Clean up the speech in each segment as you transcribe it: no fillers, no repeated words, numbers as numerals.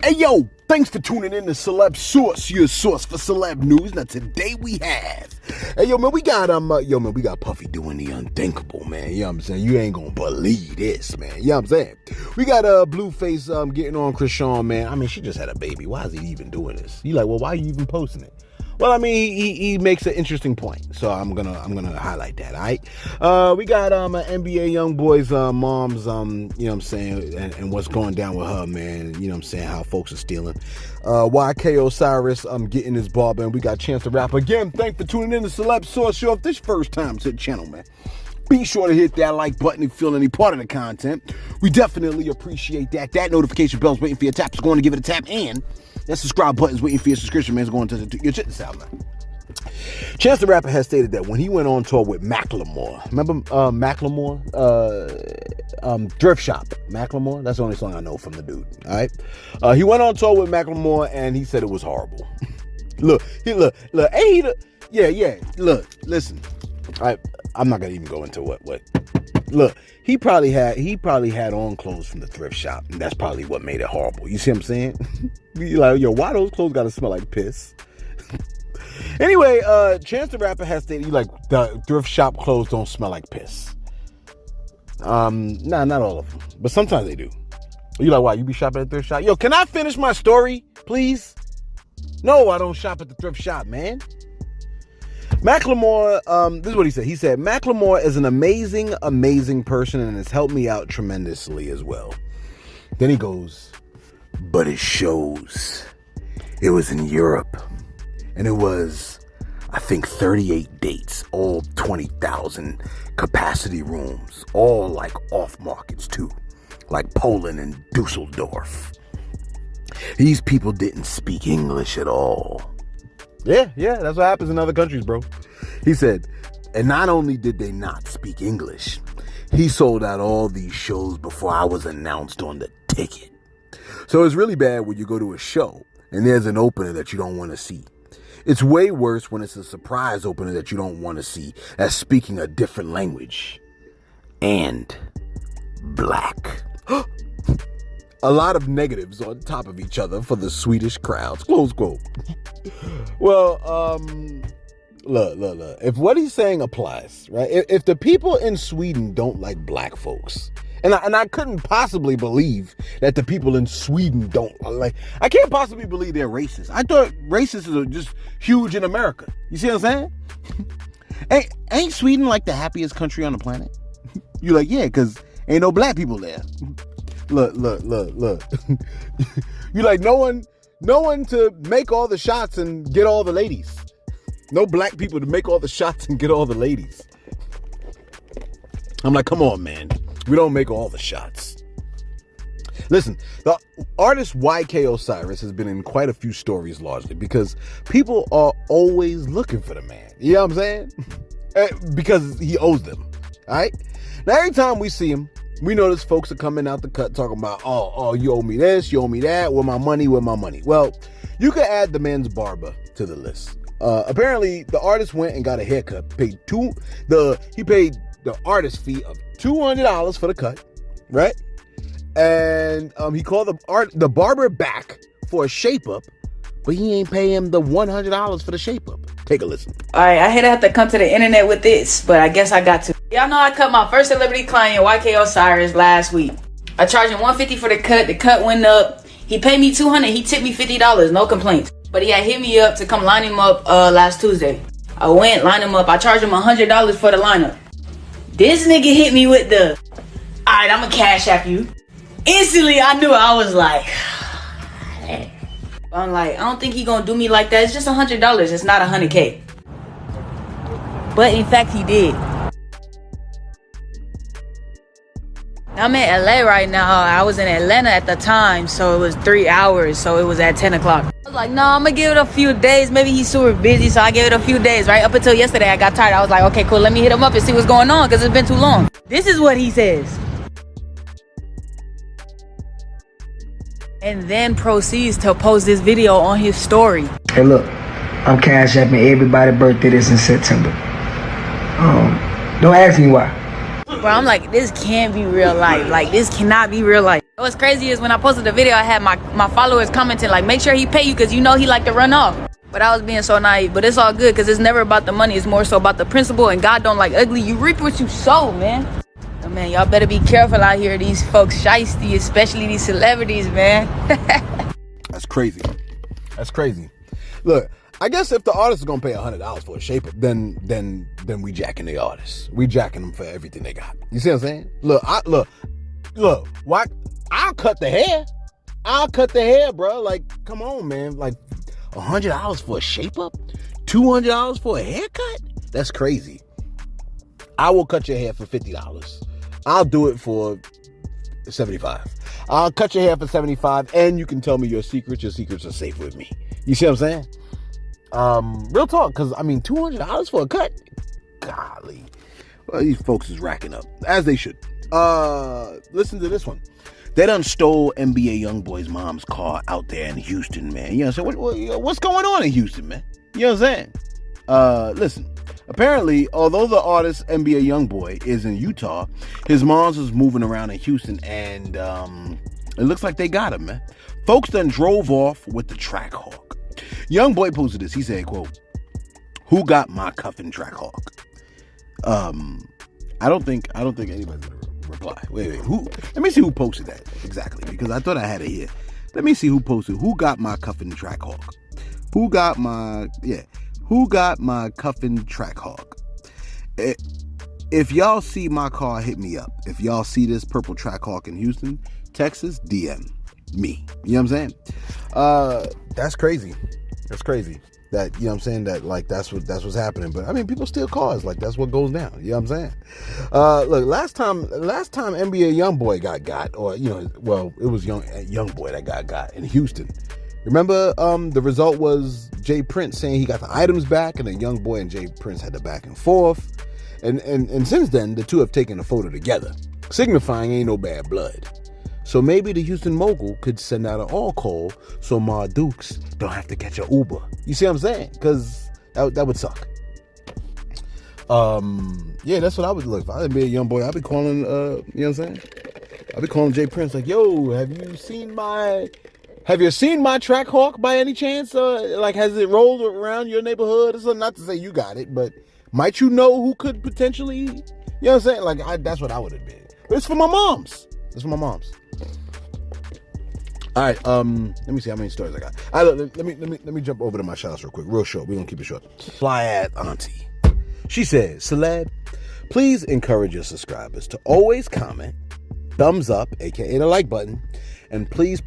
Hey yo, thanks for tuning in to Celeb Source, your source for celeb news. Now today we have, hey yo man, we got Puffy doing the unthinkable, man. You know what I'm saying? You ain't gonna believe this, man. You know what I'm saying? We got Blueface getting on Krishan, man. I mean, she just had a baby. Why is he even doing this? You like, well, why are you even posting it? Well, I mean, he makes an interesting point, so I'm gonna highlight that. All right, we got NBA YoungBoy's mom's, you know what I'm saying, and what's going down with her, man. You know what I'm saying, how folks are stealing. YK Osiris getting his barber, and we got Chance the Rapper again. Thanks for tuning in to Celeb Source. Show if this first time to the channel, man. Be sure to hit that like button if you feel any part of the content. We definitely appreciate that. That notification bell's waiting for your tap. It's going to give it a tap, and that subscribe button's waiting for your subscription, man. It's going to your check this out, man. Chance the Rapper has stated that when he went on tour with Macklemore, remember Macklemore? Thrift Shop. Macklemore? That's the only song I know from the dude. All right. He went on tour with Macklemore and he said it was horrible. Look. Hey, look, listen. I'm not gonna even go into what. Look, he probably had on clothes from the thrift shop, and that's probably what made it horrible. You see what I'm saying? You're like, yo, why those clothes gotta smell like piss? Anyway, Chance the Rapper has stated, like, the thrift shop clothes don't smell like piss. Nah, not all of them, but sometimes they do. You like, why? You be shopping at the thrift shop? Yo, can I finish my story, please? No, I don't shop at the thrift shop, man. Macklemore, this is what he said. He said, Macklemore is an amazing, amazing person and has helped me out tremendously as well. Then he goes, but it shows. It was in Europe. And it was, I think, 38 dates, all 20,000 capacity rooms, all like off markets too, like Poland and Dusseldorf. These people didn't speak English at all. Yeah, that's what happens in other countries, bro. He said, and not only did they not speak English, he sold out all these shows before I was announced on the ticket. So it's really bad when you go to a show and there's an opener that you don't want to see. It's way worse when it's a surprise opener that you don't want to see as speaking a different language. And black. A lot of negatives on top of each other for the Swedish crowds. Close quote. Well, look. If what he's saying applies, right? If the people in Sweden don't like black folks, and I couldn't possibly believe that the people in Sweden don't like. I can't possibly believe they're racist. I thought racists are just huge in America. You see what I'm saying? Ain't Sweden like the happiest country on the planet? You're like, yeah, because ain't no black people there. Look. You like no one to make all the shots and get all the ladies. No black people to make all the shots and get all the ladies. I'm like, come on, man. We don't make all the shots. Listen, the artist YK Osiris has been in quite a few stories largely because people are always looking for the man. You know what I'm saying? Because he owes them. All right? Now, every time we see him, we notice folks are coming out the cut talking about, oh, you owe me this, you owe me that, where my money? Well, you could add the man's barber to the list. Apparently, the artist went and got a haircut. He paid the artist fee of $200 for the cut, right? And he called the barber back for a shape up, but he ain't pay him the $100 for the shape up. Take a listen. All right, I had to come to the internet with this, but I guess I got to. Y'all know I cut my first celebrity client, YK Osiris, last week. I charged him $150 for the cut. The cut went up. He paid me $200. He tipped me $50. No complaints. But he had hit me up to come line him up last Tuesday. I went, lined him up. I charged him $100 for the lineup. This nigga hit me with the, all right, I'm gonna cash app you. Instantly, I knew. I was like, I'm like, I don't think he gonna do me like that. It's just $100. It's not $100K. But in fact, he did. I'm in LA right now. I was in Atlanta at the time, so it was 3 hours. So it was at 10 o'clock. I was like, no, I'm gonna give it a few days. Maybe he's super busy, so I gave it a few days, right? Up until yesterday, I got tired. I was like, okay, cool. Let me hit him up and see what's going on, because it's been too long. This is what he says. And then proceeds to post this video on his story. Hey, look, I'm cash apping everybody's birthday this in September. Don't ask me why. Bro, I'm like, this can't be real life. Like, this cannot be real life. What's crazy is when I posted the video, I had my followers commenting like, make sure he pay you because you know he like to run off. But I was being so naive. But it's all good because it's never about the money. It's more so about the principle. And God don't like ugly. You reap what you sow, man. Oh, man, y'all better be careful out here. These folks shiesty, especially these celebrities, man. That's crazy. That's crazy. Look, I guess if the artist is gonna pay $100 for a shape up, then we jacking the artists. We jacking them for everything they got. You see what I'm saying? Look. What? I'll cut the hair, bro. Like, come on, man. Like, $100 for a shape up, $200 for a haircut. That's crazy. I will cut your hair for $50. I'll do it for $75. I'll cut your hair for $75, and you can tell me your secrets. Your secrets are safe with me. You see what I'm saying? Real talk, because I mean, $200 for a cut. Golly, well, these folks is racking up as they should. Listen to this one. They done stole NBA YoungBoy's mom's car out there in Houston, man. You know what I'm saying? What's going on in Houston, man? You know what I'm saying? Listen. Apparently, although the artist NBA YoungBoy is in Utah, his mom's is moving around in Houston, and it looks like they got him, man. Folks done drove off with the Trackhawk. YoungBoy posted this. He said, quote, "Who got my cuffing Trackhawk?" I don't think anybody's gonna reply. Wait, who? Let me see who posted that exactly, because I thought I had it here. Let me see who posted. Who got my cuffing Trackhawk? Who got my cuffing Trackhawk? If y'all see my car, hit me up. If y'all see this purple Trackhawk in Houston, Texas, DM me. You know what I'm saying? That's crazy. That's crazy. That, you know what I'm saying, that like that's what's happening. But I mean, people steal cars, like that's what goes down. You know what I'm saying? Look, last time NBA YoungBoy got, or you know, well, it was YoungBoy that got in Houston. Remember, the result was Jay Prince saying he got the items back, and then YoungBoy and Jay Prince had the back and forth. And since then, the two have taken a photo together, signifying ain't no bad blood. So maybe the Houston mogul could send out an all call so Ma Dukes don't have to catch an Uber. You see what I'm saying? Because that would suck. Yeah, that's what I would look. If I'd be a YoungBoy, I'd be calling, you know what I'm saying? I'd be calling Jay Prince like, yo, have you seen my Trackhawk by any chance? Like, has it rolled around your neighborhood? It's not to say you got it, but might you know who could potentially, you know what I'm saying? Like, that's what I would have been. But it's for my moms. All right, let me see how many stories I got. Let me jump over to my shoutouts real quick, real short. We're gonna keep it short. Fly ass auntie. She said, Celeb, please encourage your subscribers to always comment, thumbs up, aka the like button, and please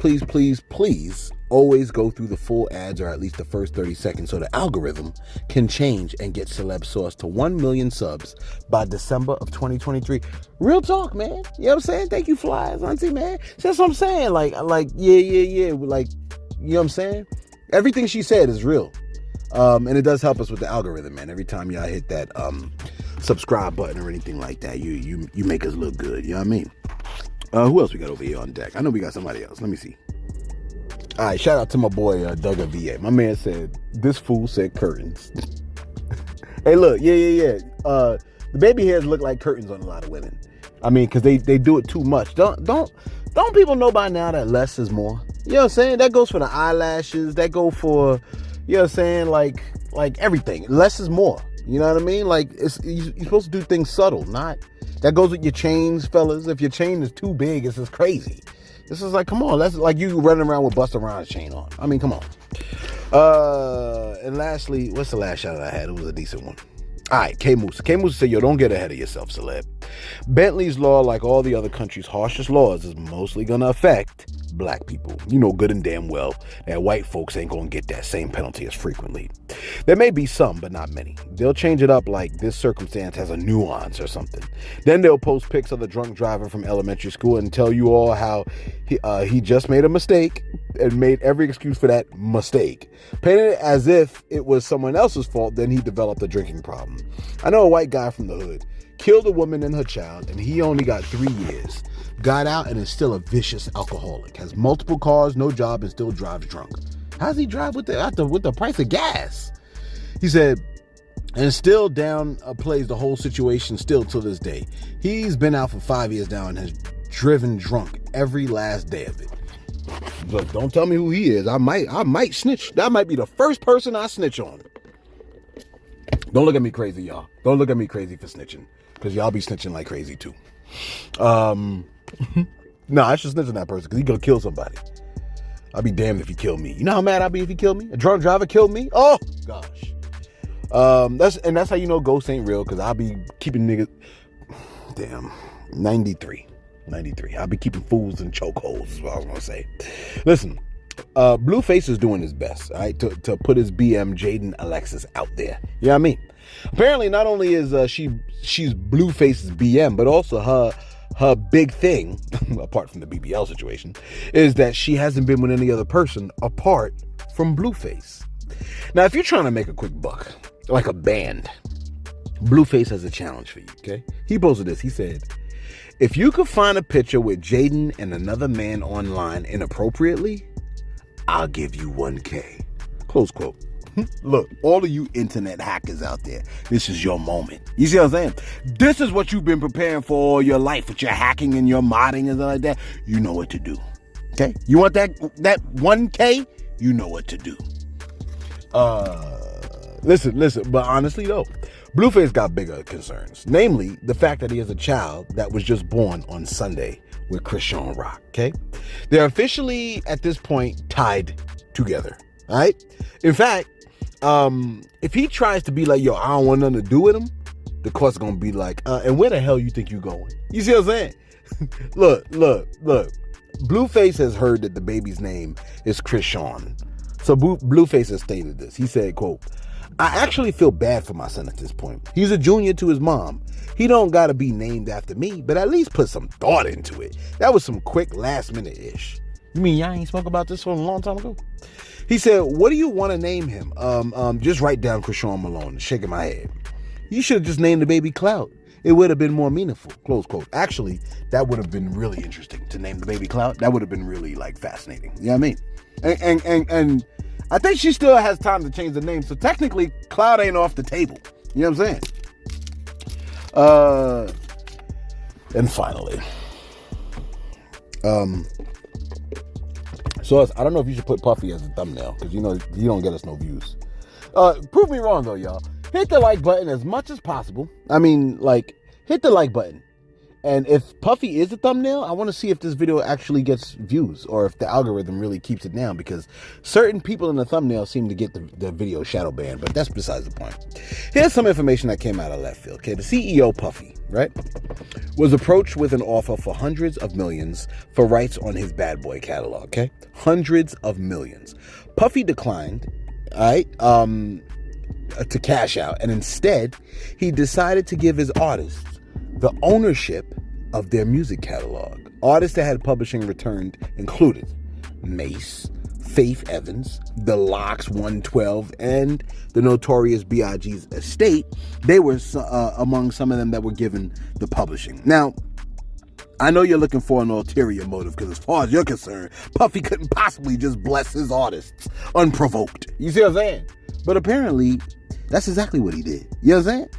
always go through the full ads, or at least the first 30 seconds, so the algorithm can change and get Celeb Sauce to 1 million subs by December of 2023. Real talk, man. You know what I'm saying? Thank you, Flies, auntie, man. That's what I'm saying. Like, yeah. Like, you know what I'm saying? Everything she said is real. And it does help us with the algorithm, man. Every time y'all hit that subscribe button or anything like that, you make us look good. You know what I mean? Who else we got over here on deck? I know we got somebody else. Let me see. All right, shout out to my boy Doug VA. My man said, this fool said curtains. Hey, look, yeah. The baby hairs look like curtains on a lot of women. I mean, because they do it too much. Don't people know by now that less is more? You know what I'm saying? That goes for the eyelashes. That go for, you know what I'm saying, like everything. Less is more. You know what I mean? Like, you're supposed to do things subtle, not... That goes with your chains, fellas. If your chain is too big, it's just crazy. This is like, come on. That's like you running around with Busta Rhymes chain on. I mean, come on. And lastly, what's the last shout out I had? It was a decent one. All right, K-Moose. K-Moose said, yo, don't get ahead of yourself, Celeb. Bentley's law, like all the other countries' harshest laws, is mostly going to affect black people. You know good and damn well that white folks ain't going to get that same penalty as frequently. There may be some, but not many. They'll change it up like this circumstance has a nuance or something. Then they'll post pics of the drunk driver from elementary school and tell you all how he just made a mistake and made every excuse for that mistake. Painted it as if it was someone else's fault, then he developed a drinking problem. I know a white guy from the hood killed a woman and her child, and he only got 3 years. Got out and is still a vicious alcoholic. Has multiple cars, no job, and still drives drunk. How does he drive with the price of gas? He said, and still down plays the whole situation still to this day. He's been out for 5 years now and has driven drunk every last day of it. Look, don't tell me who he is. I might snitch. That might be the first person I snitch on. Don't look at me crazy, y'all. Don't look at me crazy for snitching, because y'all be snitching like crazy too. No, I should snitch on that person because he gonna kill somebody. I'll be damned if he killed me. You know how mad I'll be if he killed me? A drunk driver killed me? Oh gosh. That's how you know ghosts ain't real, because I'll be keeping niggas. Damn, 93. I'll be keeping fools in chokeholds is what I was gonna say. Listen, Blueface is doing his best, all right, to put his BM Jaden Alexis out there. You know what I mean? Apparently, not only is she's Blueface's BM, but also her big thing, apart from the BBL situation, is that she hasn't been with any other person apart from Blueface. Now, if you're trying to make a quick buck, like a band, Blueface has a challenge for you, okay? He posted this. He said, if you could find a picture with Jaden and another man online inappropriately, I'll give you 1K. Close quote. Look, all of you internet hackers out there, this is your moment. You see what I'm saying? This is what you've been preparing for all your life, with your hacking and your modding and stuff like that. You know what to do. Okay? You want that 1K? You know what to do. Listen, but honestly though, Blueface got bigger concerns. Namely, the fact that he has a child that was just born on Sunday with Chrisean Rock, okay? They're officially, at this point, tied together, all right? In fact, if he tries to be like, yo, I don't want nothing to do with him, the court's gonna be like, and where the hell you think you going? You see what I'm saying? Look. Blueface has heard that the baby's name is Chrisean. So Blueface has stated this. He said, quote, I actually feel bad for my son at this point. He's a junior to his mom. He don't gotta be named after me, but at least put some thought into it. That was some quick last minute-ish. You mean y'all ain't spoke about this one a long time ago? He said, what do you want to name him? Just write down Chrisean Malone, shaking my head. You should have just named the baby Cloud. It would have been more meaningful, close quote. Actually, that would have been really interesting to name the baby Cloud. That would have been really like fascinating. You know what I mean? And I think she still has time to change the name. So technically, Cloud ain't off the table. You know what I'm saying? And finally, so I don't know if you should put Puffy as a thumbnail, because you know you don't get us no views. Prove me wrong though, y'all. Hit the like button as much as possible. I mean, like, hit the like button. And if Puffy is the thumbnail, I want to see if this video actually gets views, or if the algorithm really keeps it down, because certain people in the thumbnail seem to get the video shadow banned, but that's besides the point. Here's some information that came out of left field. Okay, the CEO, Puffy, right, was approached with an offer for hundreds of millions for rights on his Bad Boy catalog. Okay, hundreds of millions. Puffy declined, all right, to cash out, and instead he decided to give his artists the ownership of their music catalog. Artists that had publishing returned included Mace, Faith Evans, The Lox 112, and the Notorious B.I.G.'s estate. They were among some of them that were given the publishing. Now, I know you're looking for an ulterior motive, because as far as you're concerned, Puffy couldn't possibly just bless his artists unprovoked. You see what I'm saying? But apparently, that's exactly what he did. You know what I'm saying?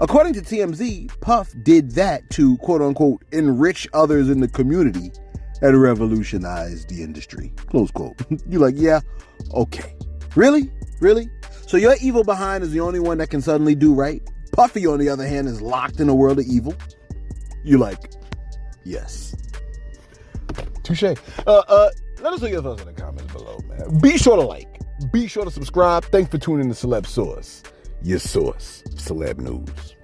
According to TMZ, Puff did that to, quote-unquote, enrich others in the community and revolutionize the industry, close quote. You're like, yeah, okay. Really? So your evil behind is the only one that can suddenly do right? Puffy, on the other hand, is locked in a world of evil? You're like, yes. Touche. Let us know your thoughts in the comments below, man. Be sure to like. Be sure to subscribe. Thanks for tuning in to Celeb Source, your source of celeb news.